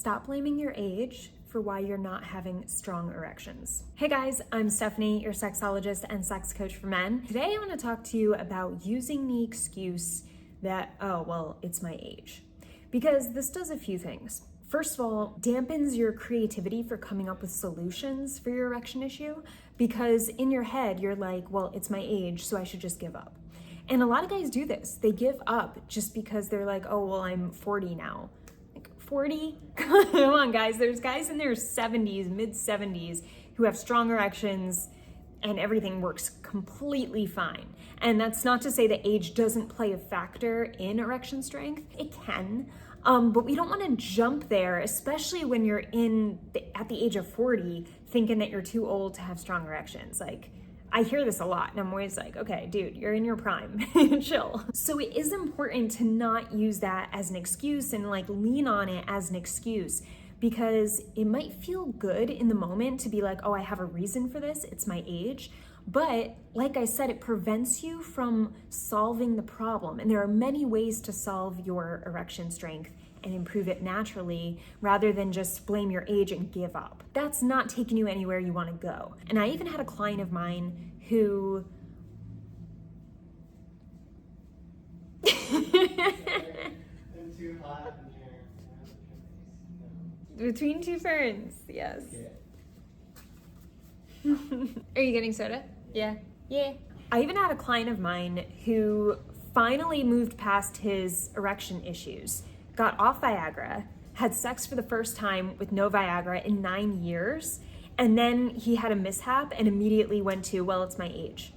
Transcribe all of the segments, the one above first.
Stop blaming your age for why you're not having strong erections. Hey guys, I'm Stephanie, your sexologist and sex coach for men. Today I want to talk to you about using the excuse that, oh, well, it's my age. Because this does a few things. First of all, dampens your creativity for coming up with solutions for your erection issue, because in your head, you're like, well, it's my age, so I should just give up. And a lot of guys do this. They give up just because they're like, oh, well, I'm 40 now. 40? Come on, guys. There's guys in their 70s, mid 70s, who have strong erections and everything works completely fine. And that's not to say that age doesn't play a factor in erection strength. It can, but we don't want to jump there, especially when you're at the age of 40, thinking that you're too old to have strong erections. Like, I hear this a lot and I'm always like, okay, dude, you're in your prime, chill. So it is important to not use that as an excuse and like lean on it as an excuse, because it might feel good in the moment to be like, oh, I have a reason for this, it's my age. But like I said, it prevents you from solving the problem. And there are many ways to solve your erection strength and improve it naturally, rather than just blame your age and give up. That's not taking you anywhere you want to go. And I even had a client of mine who too hot in here. Between two ferns, yes. Are you getting soda? Yeah. I even had a client of mine who finally moved past his erection issues, got off Viagra, had sex for the first time with no Viagra in 9 years, and then he had a mishap and immediately went to, well, it's my age.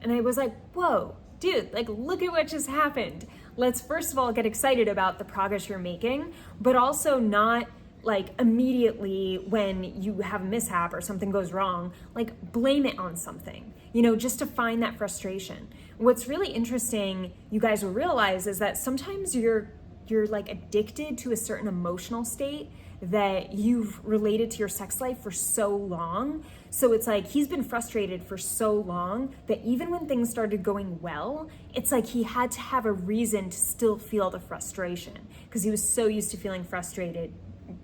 And I was like, whoa, dude, like, look at what just happened. Let's first of all get excited about the progress you're making, but also not like immediately when you have a mishap or something goes wrong, like blame it on something, just to find that frustration. What's really interesting, you guys will realize, is that sometimes you're like addicted to a certain emotional state that you've related to your sex life for so long. So it's like he's been frustrated for so long that even when things started going well, it's like he had to have a reason to still feel the frustration, because he was so used to feeling frustrated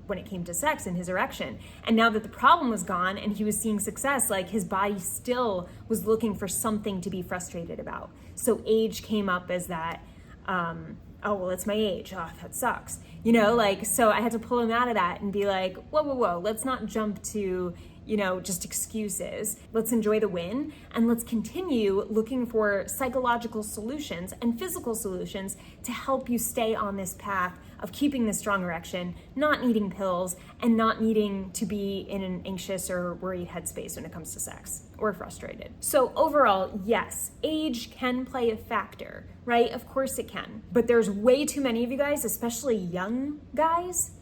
when it came to sex and his erection. And now that the problem was gone and he was seeing success, like his body still was looking for something to be frustrated about. So age came up as that, oh, well, it's my age. Oh, that sucks. So I had to pull him out of that and be like, whoa, let's not jump to, just excuses. Let's enjoy the win, and let's continue looking for psychological solutions and physical solutions to help you stay on this path of keeping the strong erection, not needing pills, and not needing to be in an anxious or worried headspace when it comes to sex or frustrated. So overall, yes, age can play a factor, right? Of course it can. But there's way too many of you guys, especially young guys,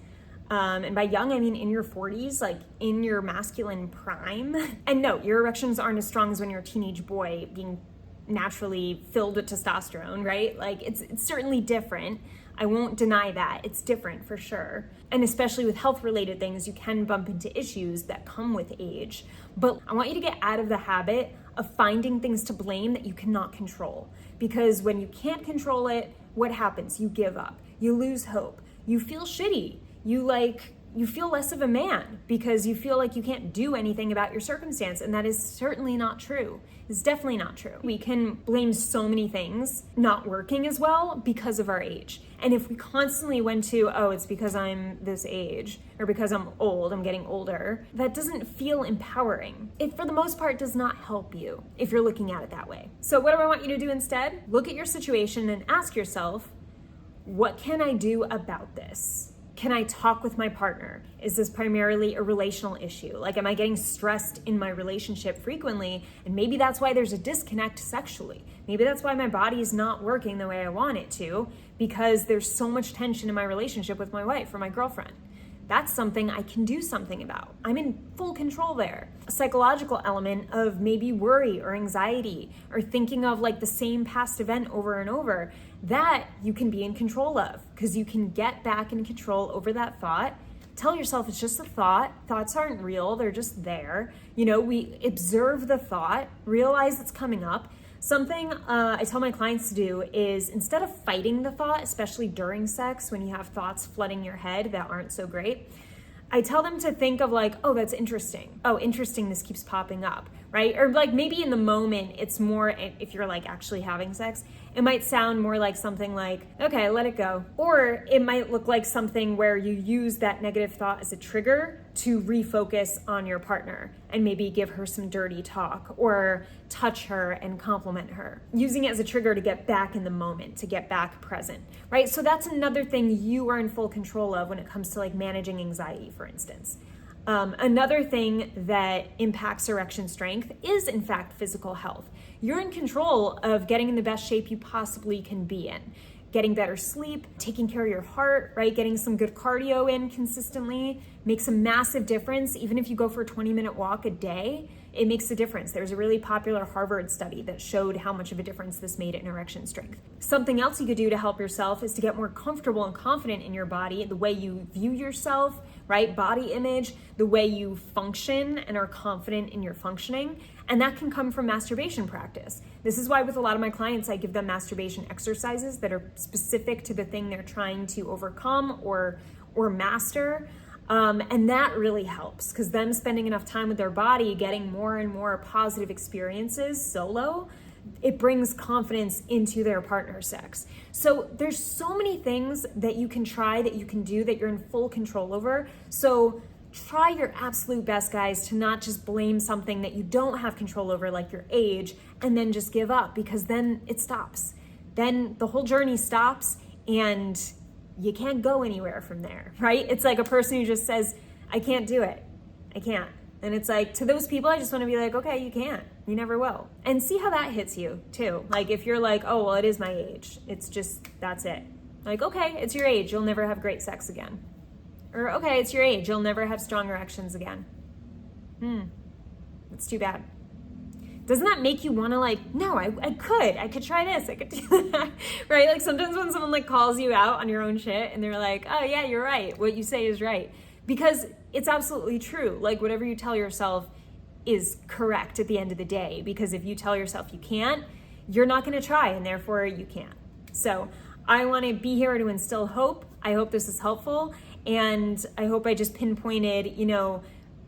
and by young, I mean in your 40s, like in your masculine prime. And no, your erections aren't as strong as when you're a teenage boy being naturally filled with testosterone, right? Like it's certainly different. I won't deny that. It's different for sure. And especially with health-related things, you can bump into issues that come with age. But I want you to get out of the habit of finding things to blame that you cannot control. Because when you can't control it, what happens? You give up. You lose hope. You feel shitty. You feel less of a man because you feel like you can't do anything about your circumstance, and that is certainly not true. It's definitely not true. We can blame so many things not working as well because of our age. And if we constantly went to, oh, it's because I'm this age, or because I'm old, I'm getting older, that doesn't feel empowering. It, for the most part, does not help you if you're looking at it that way. So what do I want you to do instead? Look at your situation and ask yourself, what can I do about this? Can I talk with my partner? Is this primarily a relational issue? Like, am I getting stressed in my relationship frequently? And maybe that's why there's a disconnect sexually. Maybe that's why my body is not working the way I want it to, because there's so much tension in my relationship with my wife or my girlfriend. That's something I can do something about. I'm in full control there. A psychological element of maybe worry or anxiety or thinking of like the same past event over and over, that you can be in control of, because you can get back in control over that thought. Tell yourself it's just a thought. Thoughts aren't real, they're just there. We observe the thought, realize it's coming up. Something I tell my clients to do is, instead of fighting the thought, especially during sex when you have thoughts flooding your head that aren't so great, I tell them to think of like, oh, that's interesting. Oh, interesting, this keeps popping up, right? Or like maybe in the moment, it's more, if you're like actually having sex, it might sound more like something like, okay, let it go. Or it might look like something where you use that negative thought as a trigger to refocus on your partner and maybe give her some dirty talk or touch her and compliment her. Using it as a trigger to get back in the moment, to get back present, right? So that's another thing you are in full control of when it comes to like managing anxiety, for instance. Another thing that impacts erection strength is, in fact, physical health. You're in control of getting in the best shape you possibly can be in, getting better sleep, taking care of your heart, right? Getting some good cardio in consistently makes a massive difference. Even if you go for a 20-minute walk a day, it makes a difference. There's a really popular Harvard study that showed how much of a difference this made in erection strength. Something else you could do to help yourself is to get more comfortable and confident in your body, the way you view yourself, right? Body image, the way you function and are confident in your functioning. And that can come from masturbation practice. This is why with a lot of my clients, I give them masturbation exercises that are specific to the thing they're trying to overcome or master. And that really helps, because them spending enough time with their body, getting more and more positive experiences solo, it brings confidence into their partner sex. So there's so many things that you can try, that you can do, that you're in full control over. So try your absolute best, guys, to not just blame something that you don't have control over, like your age, and then just give up, because then it stops. Then the whole journey stops and you can't go anywhere from there, right? It's like a person who just says, I can't do it. I can't. And it's like, to those people, I just want to be like, okay, you can't. You never will. And see how that hits you too. Like if you're like, oh, well, it is my age. It's just, that's it. Like, okay, it's your age. You'll never have great sex again. Or, okay, it's your age. You'll never have strong erections again. That's too bad. Doesn't that make you want to like, no, I could try this, I could do that, right? Like sometimes when someone like calls you out on your own shit and they're like, oh yeah, you're right. What you say is right. Because it's absolutely true. Like whatever you tell yourself is correct at the end of the day. Because if you tell yourself you can't, you're not going to try, and therefore you can't. So I want to be here to instill hope. I hope this is helpful. And I hope I just pinpointed,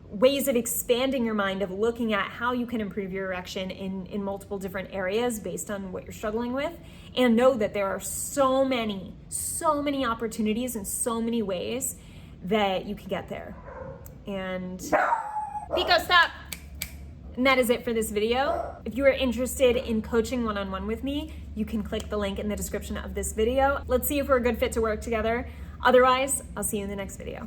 ways of expanding your mind, of looking at how you can improve your erection in multiple different areas based on what you're struggling with. And know that there are so many opportunities and so many ways that you can get there. And Pico, stop! And that is it for this video. If you are interested in coaching one-on-one with me, you can click the link in the description of this video. Let's see if we're a good fit to work together. Otherwise, I'll see you in the next video.